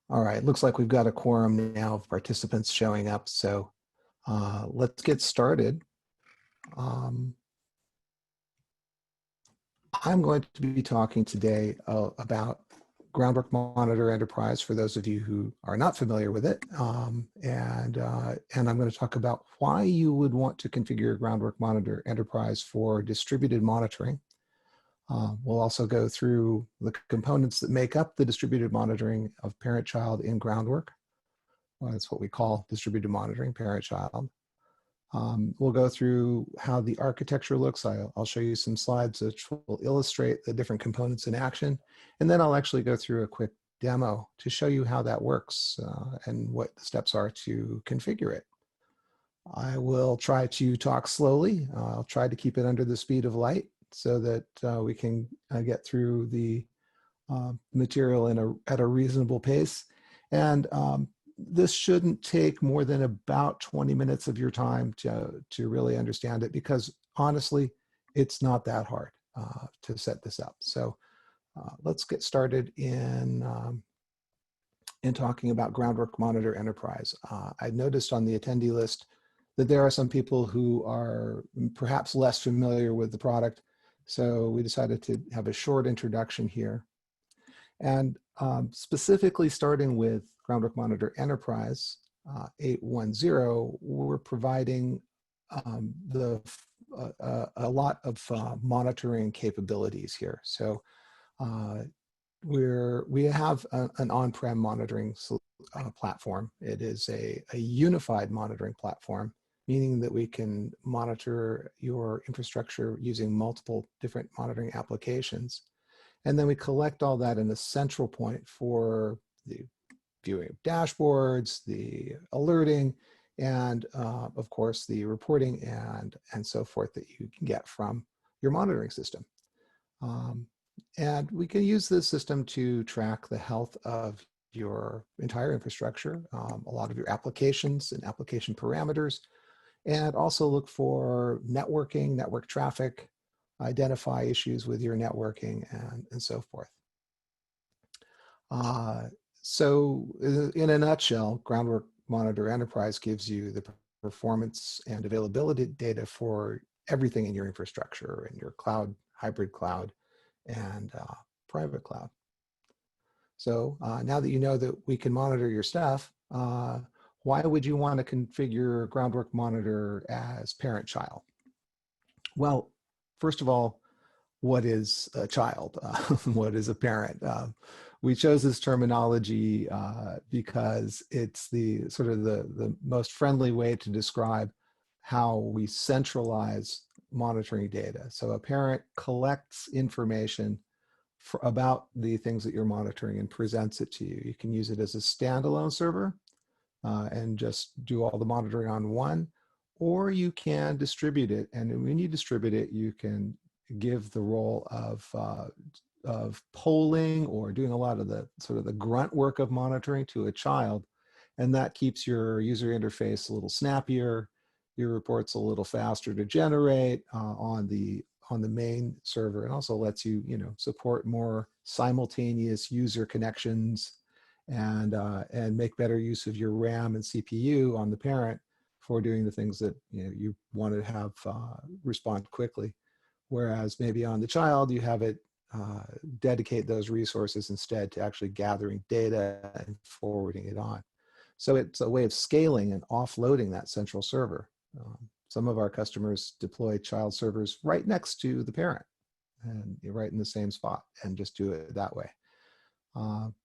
All right, looks like we've got a quorum now of participants showing up, so let's get started. I'm going to be talking today about GroundWork Monitor Enterprise for those of you who are not familiar with it, and I'm going to talk about why you would want to configure GroundWork Monitor Enterprise for distributed monitoring. We'll also go through the components that make up the distributed monitoring of parent-child in GroundWork. Well, that's what we call distributed monitoring, parent-child. We'll go through how the architecture looks. I'll show you some slides which will illustrate the different components in action. And then I'll actually go through a quick demo to show you how that works and what the steps are to configure it. I will try to talk slowly. I'll try to keep it under the speed of light so that we can get through the material at a reasonable pace. And this shouldn't take more than about 20 minutes of your time to really understand it, because honestly, it's not that hard to set this up. So let's get started in talking about GroundWork Monitor Enterprise. I noticed on the attendee list that there are some people who are perhaps less familiar with the product. So we decided to have a short introduction here. And specifically starting with GroundWork Monitor Enterprise 8.10, we're providing a lot of monitoring capabilities here. So we have an on-prem monitoring platform. It is a unified monitoring platform, meaning that we can monitor your infrastructure using multiple different monitoring applications. And then we collect all that in a central point for the viewing of dashboards, the alerting, and of course the reporting and so forth that you can get from your monitoring system. And we can use this system to track the health of your entire infrastructure, a lot of your applications and application parameters, and also look for networking, network traffic, identify issues with your networking, and so forth. So in a nutshell, GroundWork Monitor Enterprise gives you the performance and availability data for everything in your infrastructure, in your cloud, hybrid cloud, and private cloud. So now that you know that we can monitor your stuff, why would you want to configure GroundWork Monitor as parent-child? Well, first of all, what is a child? What is a parent? We chose this terminology because it's the sort of the most friendly way to describe how we centralize monitoring data. So a parent collects information about the things that you're monitoring and presents it to you. You can use it as a standalone server and just do all the monitoring on one, or you can distribute it. And when you distribute it, you can give the role of polling or doing a lot of the sort of the grunt work of monitoring to a child. And that keeps your user interface a little snappier, your reports a little faster to generate on the main server, and also lets you, support more simultaneous user connections and make better use of your RAM and CPU on the parent for doing the things that you want to have respond quickly. Whereas maybe on the child, you have it dedicate those resources instead to actually gathering data and forwarding it on. So it's a way of scaling and offloading that central server. Some of our customers deploy child servers right next to the parent and right in the same spot and just do it that way.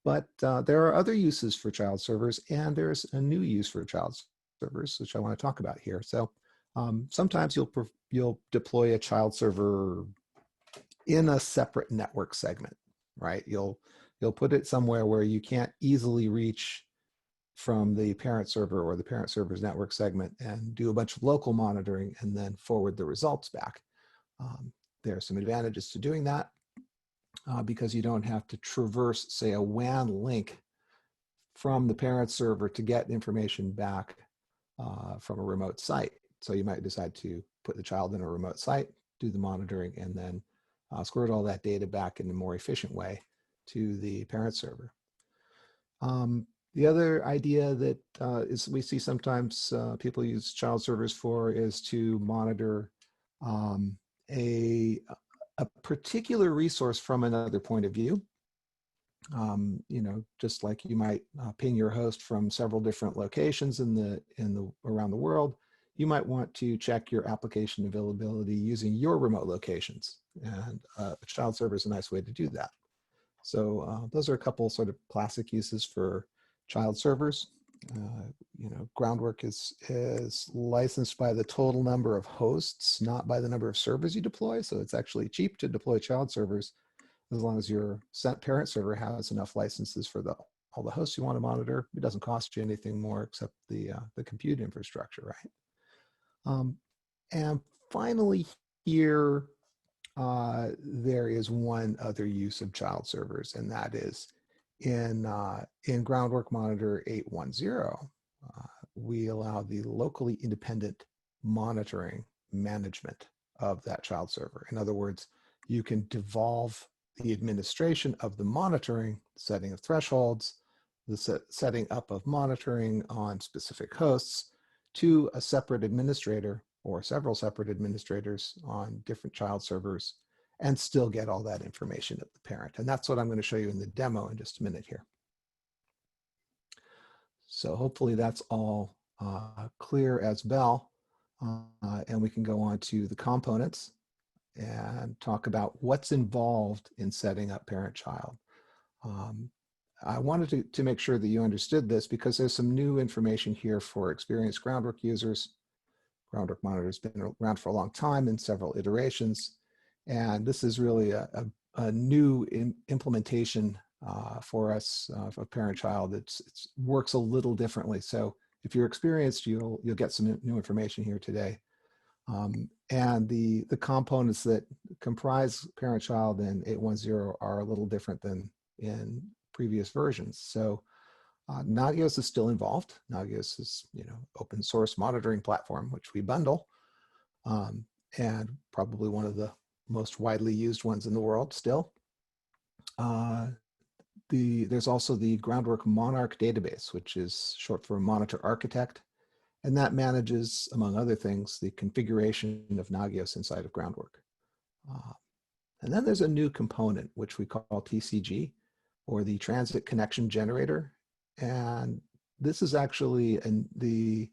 But there are other uses for child servers, and there's a new use for child servers, which I want to talk about here. So sometimes you'll deploy a child server in a separate network segment, right? You'll put it somewhere where you can't easily reach from the parent server or the parent server's network segment and do a bunch of local monitoring and then forward the results back. There are some advantages to doing that because you don't have to traverse, say, a WAN link from the parent server to get information back from a remote site. So you might decide to put the child in a remote site, do the monitoring, and then squirt all that data back in a more efficient way to the parent server. The other idea that is we see sometimes people use child servers for is to monitor um, a, a particular resource from another point of view. You know, just like you might ping your host from several different locations in the around the world, you might want to check your application availability using your remote locations, and a child server is a nice way to do that. So those are a couple sort of classic uses for child servers. You know, GroundWork is licensed by the total number of hosts, not by the number of servers you deploy. So it's actually cheap to deploy child servers as long as your parent server has enough licenses for all the hosts you want to monitor. It doesn't cost you anything more except the compute infrastructure, right? And finally, here there is one other use of child servers, and that is in GroundWork Monitor 810. We allow the locally independent monitoring management of that child server. In other words, you can devolve the administration of the monitoring, setting of thresholds, the setting up of monitoring on specific hosts to a separate administrator or several separate administrators on different child servers, and still get all that information at the parent. And that's what I'm going to show you in the demo in just a minute here. So hopefully that's all clear as bell. And we can go on to the components and talk about what's involved in setting up parent-child. I wanted to make sure that you understood this because there's some new information here for experienced GroundWork users. GroundWork Monitor has been around for a long time in several iterations. And this is really a new implementation for us for parent-child. It works a little differently. So if you're experienced, you'll get some new information here today. And the components that comprise parent-child in 810 are a little different than in previous versions. So Nagios is still involved. Nagios is, you know, open source monitoring platform, which we bundle, and probably one of the most widely used ones in the world still. There's also the GroundWork Monarch database, which is short for Monitor Architect, and that manages, among other things, the configuration of Nagios inside of GroundWork. And then there's a new component, which we call TCG, or the Transit Connection Generator. And this is actually the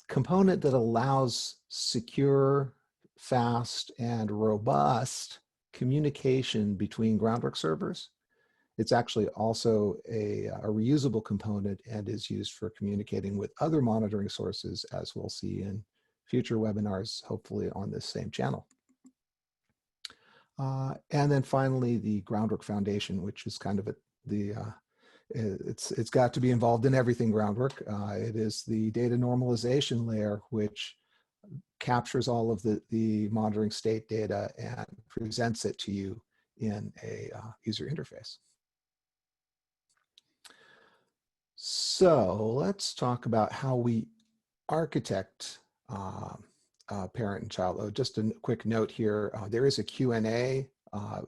component that allows secure, fast, and robust communication between GroundWork servers. It's actually also a reusable component and is used for communicating with other monitoring sources, as we'll see in future webinars, hopefully on this same channel. And then finally, the GroundWork Foundation, which is kind of it's got to be involved in everything GroundWork. It is the data normalization layer, which captures all of the monitoring state data and presents it to you in a user interface. So let's talk about how we architect parent and child. Oh, just a quick note here. There is a Q&A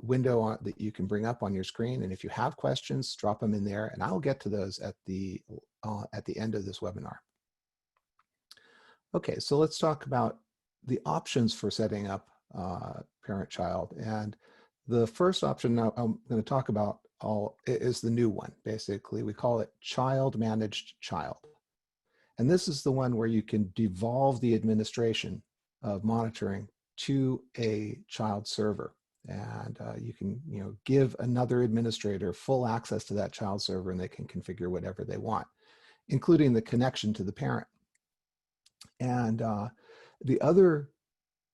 window that you can bring up on your screen. And if you have questions, drop them in there and I'll get to those at the end of this webinar. Okay, so let's talk about the options for setting up parent-child. And the first option now I'm going to talk about is the new one. Basically, we call it Child Managed Child. And this is the one where you can devolve the administration of monitoring to a child server. And you can, you know, give another administrator full access to that child server and they can configure whatever they want, including the connection to the parent. And the other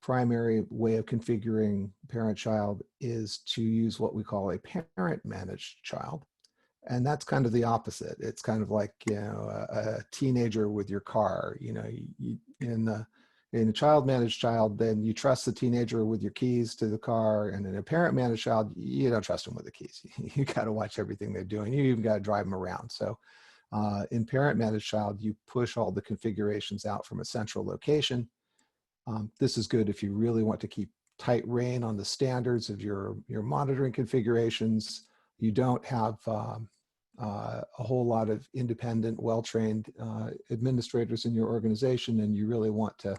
primary way of configuring parent-child is to use what we call a parent-managed child. And that's kind of the opposite. It's kind of like, you know, a teenager with your car. You know, in a child-managed child, then you trust the teenager with your keys to the car. And in a parent-managed child, you don't trust them with the keys. You got to watch everything they're doing. You even got to drive them around. So in parent-managed child, you push all the configurations out from a central location. This is good if you really want to keep tight rein on the standards of your monitoring configurations. You don't have a whole lot of independent, well-trained administrators in your organization, and you really want to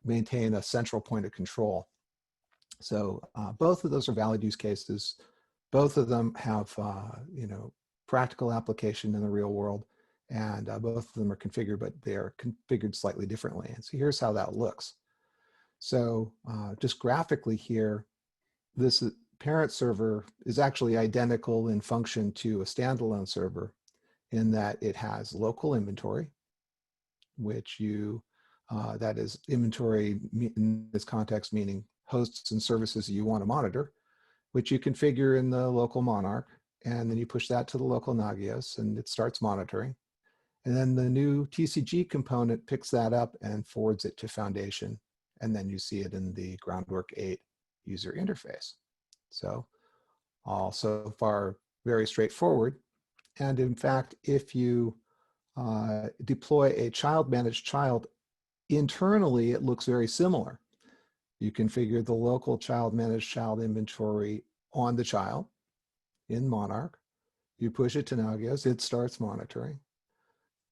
maintain a central point of control. So both of those are valid use cases. Both of them have practical application in the real world, and both of them are configured, but they are configured slightly differently. And so here's how that looks. So just graphically here, this parent server is actually identical in function to a standalone server in that it has local inventory, which that is inventory in this context, meaning hosts and services you want to monitor, which you configure in the local Monarch, and then you push that to the local Nagios and it starts monitoring. And then the new TCG component picks that up and forwards it to Foundation, and then you see it in the GroundWork 8 user interface. So all so far very straightforward. And in fact, if you deploy a child managed child internally, it looks very similar. You configure the local child managed child inventory on the child in Monarch. You push it to Nagios, it starts monitoring.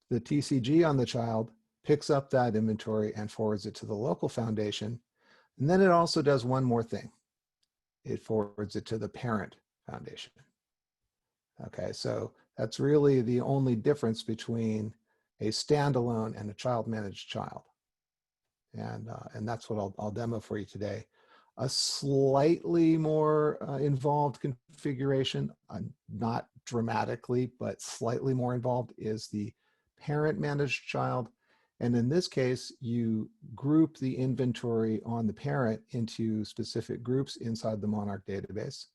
The TCG on the child picks up that inventory and forwards it to the local Foundation. And then it also does one more thing. It forwards it to the parent Foundation. Okay, so that's really the only difference between a standalone and a child managed child. And that's what I'll demo for you today. A slightly more involved configuration, not dramatically, but slightly more involved, is the parent managed child. And in this case, you group the inventory on the parent into specific groups inside the Monarch database,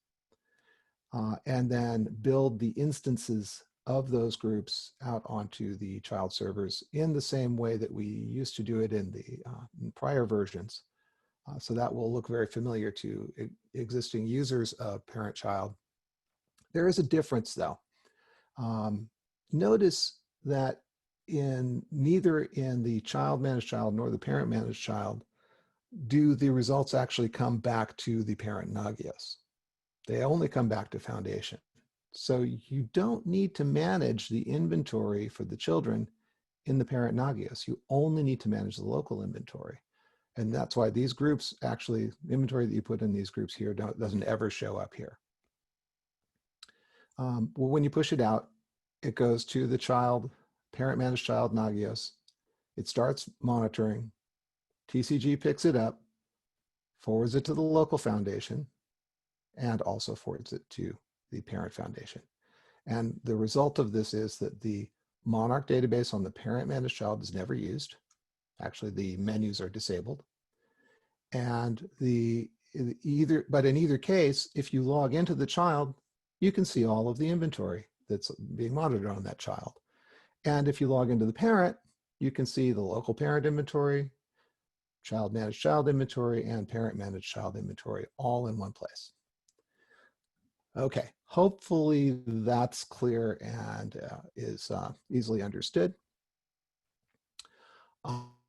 and then build the instances of those groups out onto the child servers in the same way that we used to do it in the prior versions. So that will look very familiar to existing users of parent-child. There is a difference though. Notice that neither in the child-managed child nor the parent-managed child do the results actually come back to the parent Nagios. They only come back to Foundation. So you don't need to manage the inventory for the children in the parent Nagios. You only need to manage the local inventory. And that's why these groups, actually, inventory that you put in these groups here doesn't ever show up here. Well, when you push it out, it goes to the parent managed child Nagios. It starts monitoring. TCG picks it up, forwards it to the local Foundation, and also forwards it to the parent Foundation. And the result of this is that the Monarch database on the parent managed child is never used. Actually, the menus are disabled. And but in either case, if you log into the child, you can see all of the inventory that's being monitored on that child. And if you log into the parent, you can see the local parent inventory, child managed child inventory, and parent managed child inventory all in one place. Okay, hopefully that's clear and is easily understood.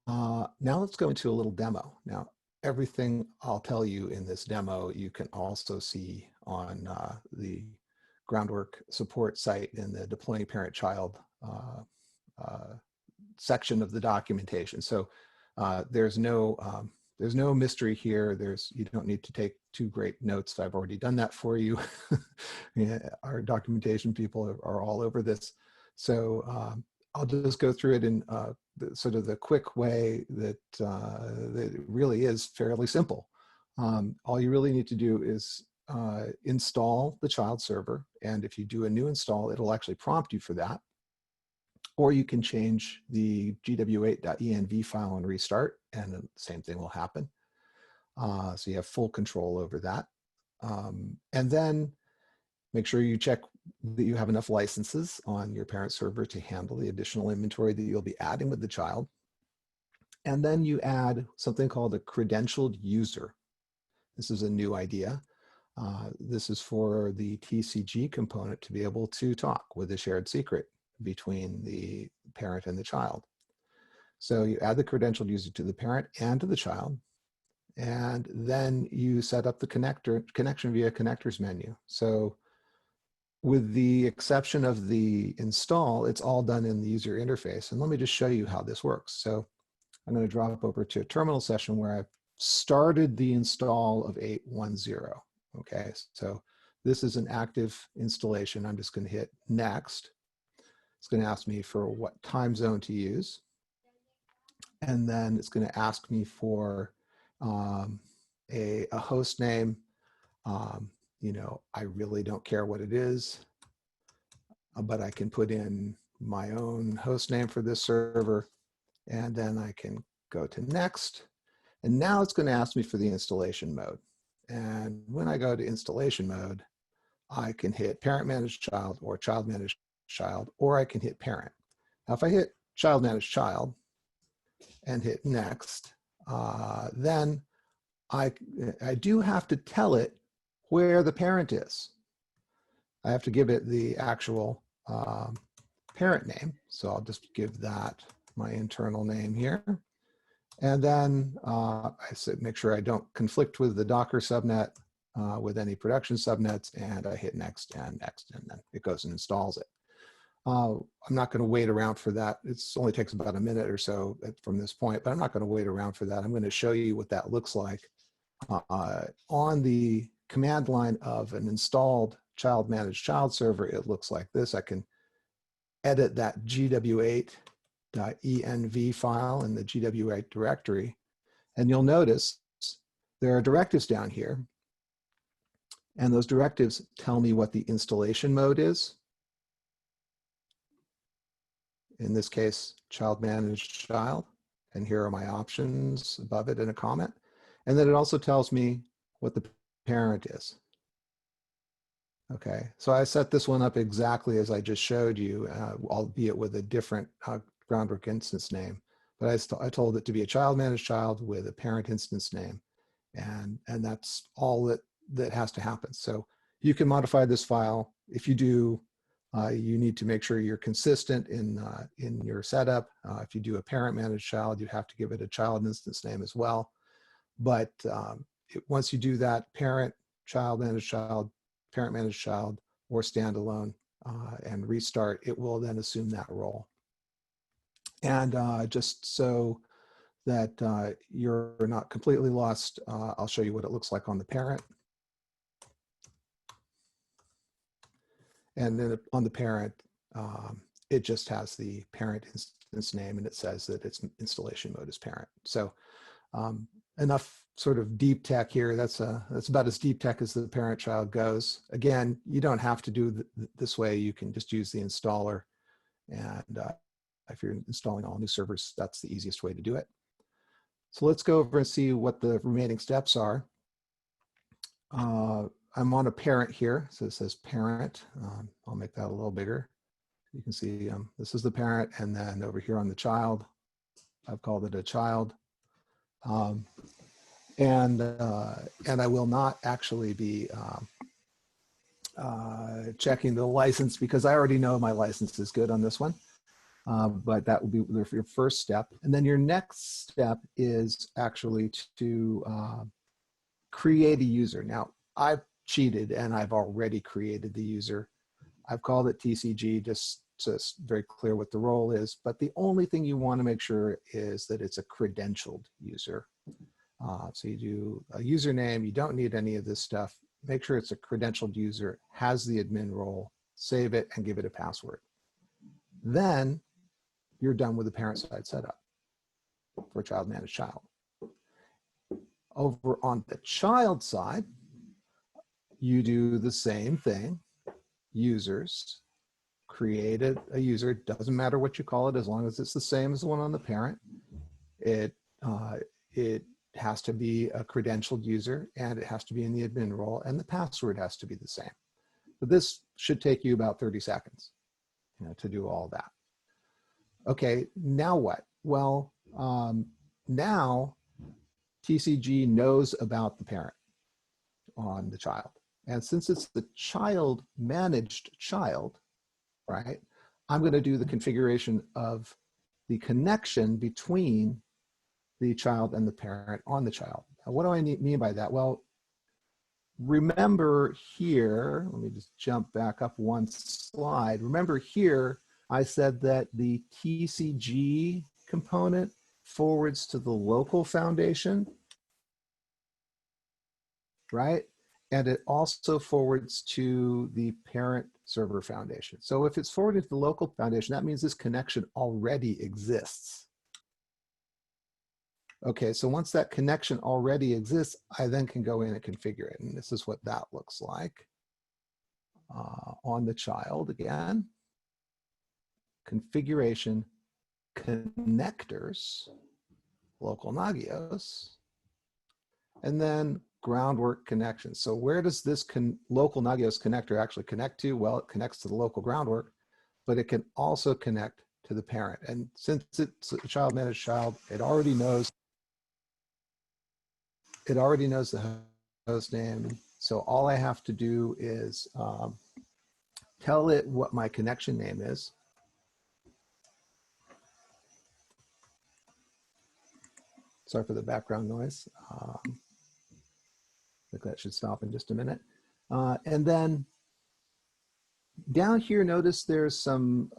Now let's go into a little demo. Now, everything I'll tell you in this demo, you can also see on the GroundWork support site in the Deploying Parent-Child section of the documentation. So there's no mystery here. You don't need to take too great notes. I've already done that for you. Yeah, our documentation people are all over this. So I'll just go through it in sort of the quick way that it really is fairly simple. All you really need to do is install the child server. And if you do a new install, it'll actually prompt you for that. Or you can change the gw8.env file and restart, and the same thing will happen. So you have full control over that. And then make sure you check that you have enough licenses on your parent server to handle the additional inventory that you'll be adding with the child. And then you add something called a credentialed user. This is a new idea. This is for the TCG component to be able to talk with a shared secret between the parent and the child. So you add the credentialed user to the parent and to the child, and then you set up the connection via connectors menu. So with the exception of the install, it's all done in the user interface. And let me just show you how this works. So I'm going to drop over to a terminal session where I've started the install of 810. Okay, so this is an active installation. I'm just going to hit next. It's going to ask me for what time zone to use. And then it's going to ask me for a host name. You know, I really don't care what it is, but I can put in my own host name for this server, and then I can go to next. And now it's going to ask me for the installation mode. And when I go to installation mode, I can hit parent managed child or child managed child, or I can hit parent. Now, if I hit child managed child and hit next, then I do have to tell it where the parent is. I have to give it the actual parent name. So I'll just give that my internal name here. And then I said, make sure I don't conflict with the Docker subnet with any production subnets, and I hit next, and then it goes and installs it. I'm not going to wait around for that. It only takes about a minute or so from this point, but I'm not going to wait around for that. I'm going to show you what that looks like on the command line of an installed child managed child server. It looks like this. I can edit that gw8.env file in the gw8 directory, and you'll notice there are directives down here, and those directives tell me what the installation mode is. In this case, child managed child, and here are my options above it in a comment. And then it also tells me what the parent is. Okay, so I set this one up exactly as I just showed you, albeit with a different GroundWork instance name. But I told it to be a child managed child with a parent instance name, and that's all that has to happen. So you can modify this file. If you do, you need to make sure you're consistent in your setup. If you do a parent managed child, you have to give it a child instance name as well. But once you do that, parent, child managed child, parent managed child, or standalone, and restart, it will then assume that role. And just so that you're not completely lost, I'll show you what it looks like on the parent. And then on the parent, it just has the parent instance name, and it says that its installation mode is parent. So enough sort of deep tech here. That's about as deep tech as the parent child goes. Again, you don't have to do this way. You can just use the installer, and if you're installing all new servers, that's the easiest way to do it. So let's go over and see what the remaining steps are. I'm on a parent here, so it says parent. I'll make that a little bigger. You can see this is the parent, and then over here on the child, I've called it a child. And I will not actually be checking the license, because I already know my license is good on this one. But that will be your first step. And then your next step is actually to create a user. Now, I've cheated and I've already created the user. I've called it TCG, just so it's very clear what the role is. But the only thing you want to make sure is that it's a credentialed user. So you do a username. You don't need any of this stuff. Make sure it's a credentialed user, has the admin role, save it, and give it a password. Then you're done with the parent side setup for child managed child. Over on the child side, you do the same thing. Users, create a user. Doesn't matter what you call it, as long as it's the same as the one on the parent. It has to be a credentialed user, and it has to be in the admin role, and the password has to be the same. But this should take you about 30 seconds, to do all that. Okay, now what? Well, now TCG knows about the parent on the child. And since it's the child managed child, right, I'm going to do the configuration of the connection between the child and the parent on the child. Now, what do I mean by that? Well, remember here, let me just jump back up one slide. Remember here, I said that the TCG component forwards to the local foundation, right? And it also forwards to the parent server foundation. So if it's forwarded to the local foundation, that means this connection already exists. Okay, so once that connection already exists, I then can go in and configure it. And this is what that looks like on the child again. Configuration, connectors, local Nagios, and then GroundWork connection. So where does this local Nagios connector actually connect to? Well, it connects to the local GroundWork, but it can also connect to the parent. And since it's a child managed child, it already knows the host name. So all I have to do is tell it what my connection name is. Sorry for the background noise. I think that should stop in just a minute. And then down here, notice there's some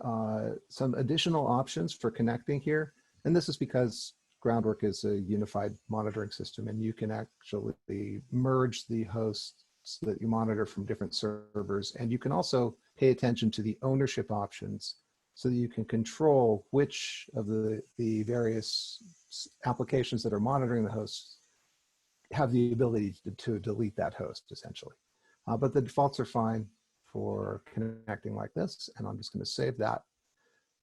additional options for connecting here. And this is because GroundWork is a unified monitoring system, and you can actually merge the hosts that you monitor from different servers. And you can also pay attention to the ownership options so that you can control which of the various applications that are monitoring the hosts have the ability to delete that host, essentially. But the defaults are fine for connecting like this, and I'm just going to save that.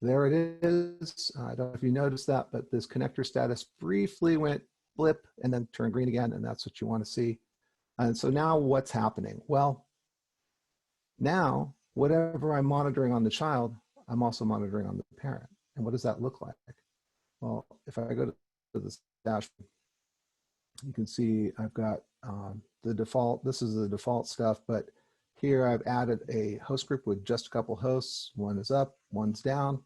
There it is. I don't know if you noticed that, but this connector status briefly went blip and then turned green again, and that's what you want to see. And so now what's happening? Well, now whatever I'm monitoring on the child, I'm also monitoring on the parent. And what does that look like? Well, if I go to this dashboard, you can see I've got the default. This is the default stuff, but here I've added a host group with just a couple hosts. One is up, one's down,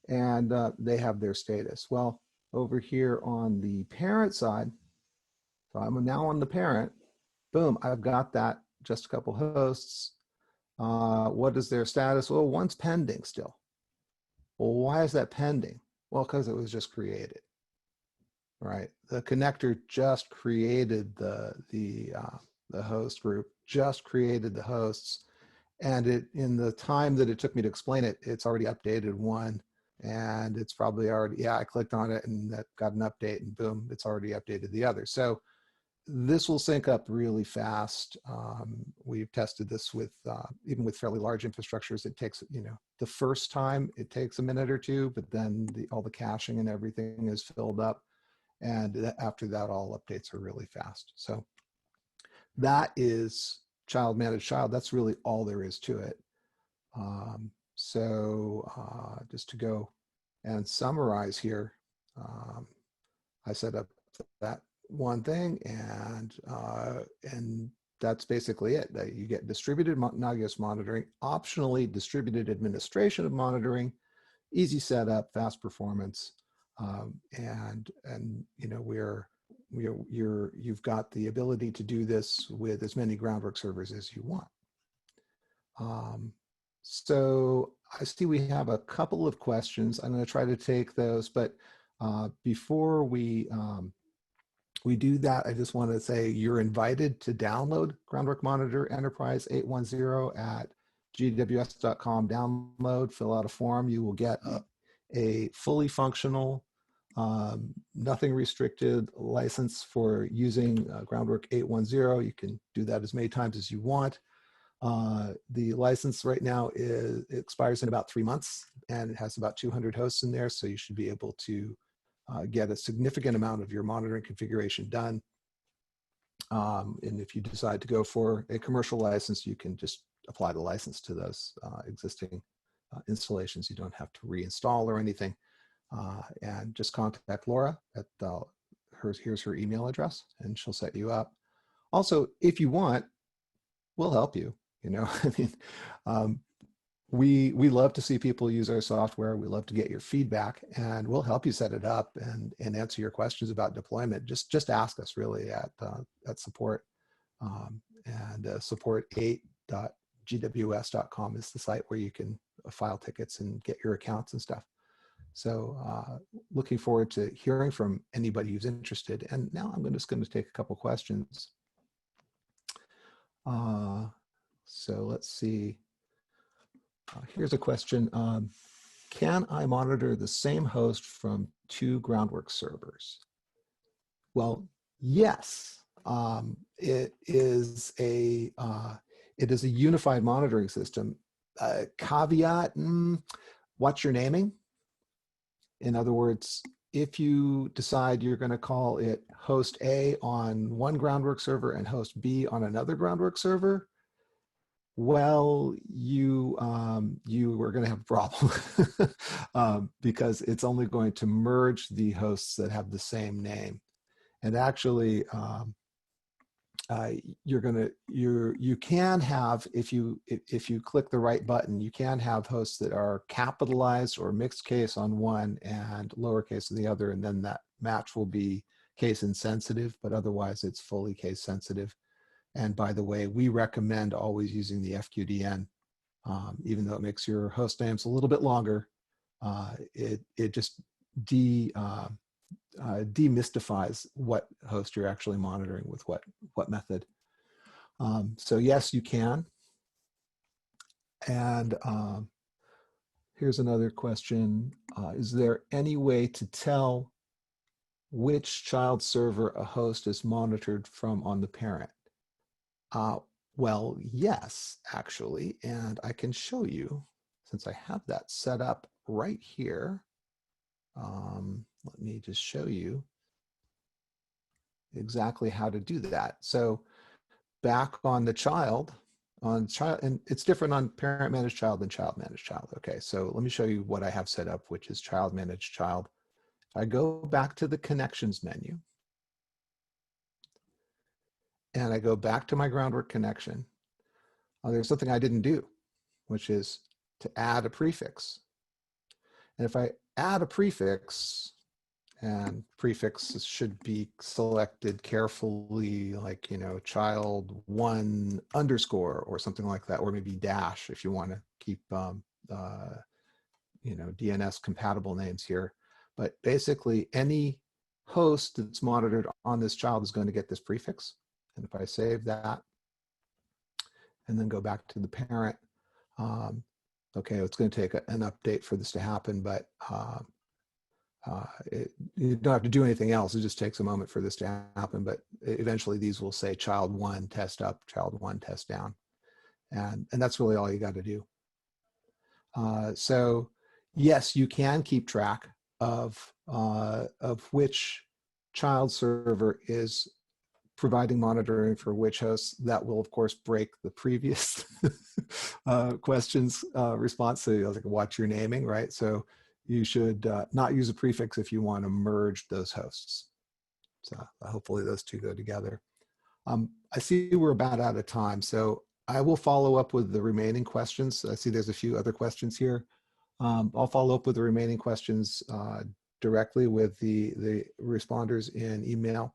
and they have their status. Well, over here on the parent side, so I'm now on the parent, boom, I've got that just a couple hosts. What is their status? Well, one's pending still. Well, why is that pending? Well, because it was just created, right? The connector just created the host group, just created the hosts, and in the time that it took me to explain it, it's already updated one, and it's probably already, yeah, I clicked on it and that got an update, and boom, it's already updated the other. So this will sync up really fast. We've tested this with even with fairly large infrastructures. It takes, the first time it takes a minute or two, but then all the caching and everything is filled up, and after that, all updates are really fast. So that is child managed child. That's really all there is to it. Just to go and summarize here, I set up that one thing, and that's basically it. You get distributed Nagios monitoring, optionally distributed administration of monitoring, easy setup, fast performance, and you've got the ability to do this with as many GroundWork servers as you want. So I see we have a couple of questions. I'm going to try to take those, but before we do that, I just want to say you're invited to download GroundWork Monitor Enterprise 810 at gws.com. Download, fill out a form. You will get a fully functional, nothing restricted license for using GroundWork 810. You can do that as many times as you want. The license right now expires in about 3 months, and it has about 200 hosts in there, so you should be able to get a significant amount of your monitoring configuration done. And if you decide to go for a commercial license, you can just apply the license to those existing installations. You don't have to reinstall or anything. And just contact Laura at here's her email address, and she'll set you up. Also, if you want, we'll help you. I mean, we love to see people use our software. We love to get your feedback, and we'll help you set it up and answer your questions about deployment. Just ask us really at support, and support8.gws.com is the site where you can file tickets and get your accounts and stuff. So looking forward to hearing from anybody who's interested. And now I'm just going to take a couple questions. So let's see. Here's a question. Can I monitor the same host from 2 GroundWork servers? Well, yes. It is a unified monitoring system. Caveat: watch your naming. In other words, if you decide you're going to call it host A on one GroundWork server and host B on another GroundWork server, well, you are going to have a problem because it's only going to merge the hosts that have the same name. And actually, you can have, if you click the right button, you can have hosts that are capitalized or mixed case on one and lowercase on the other, and then that match will be case insensitive, but otherwise it's fully case sensitive. And by the way, we recommend always using the FQDN, even though it makes your host names a little bit longer. It just demystifies what host you're actually monitoring with what method. So yes, you can. And here's another question. Is there any way to tell which child server a host is monitored from on the parent? Well, yes, actually, and I can show you, since I have that set up right here. Let me just show you exactly how to do that. So back on the child, and it's different on parent managed child than child managed child. Okay, so let me show you what I have set up, which is child managed child. If I go back to the connections menu, and I go back to my GroundWork connection, there's something I didn't do, which is to add a prefix. And if I add a prefix, and prefixes should be selected carefully, like, child 1 underscore or something like that, or maybe dash if you want to keep, DNS compatible names here. But basically, any host that's monitored on this child is going to get this prefix. And if I save that and then go back to the parent, okay, it's going to take an update for this to happen, but you don't have to do anything else. It just takes a moment for this to happen, but eventually these will say child 1 test up, child 1 test down. And that's really all you got to do. So yes, you can keep track of which child server is providing monitoring for which hosts. That will, of course, break the previous questions response. So like, watch your naming, right? So you should not use a prefix if you want to merge those hosts. So hopefully those two go together. I see we're about out of time, so I will follow up with the remaining questions. I see there's a few other questions here. I'll follow up with the remaining questions directly with the responders in email.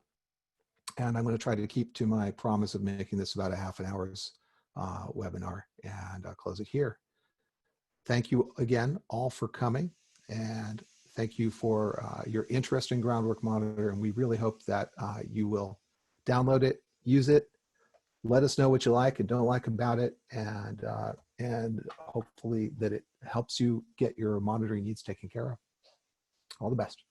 And I'm going to try to keep to my promise of making this about a half an hour's webinar, and I'll close it here. Thank you again all for coming, and thank you for your interest in GroundWork Monitor, and we really hope that you will download it, use it, let us know what you like and don't like about it, and hopefully that it helps you get your monitoring needs taken care of. All the best.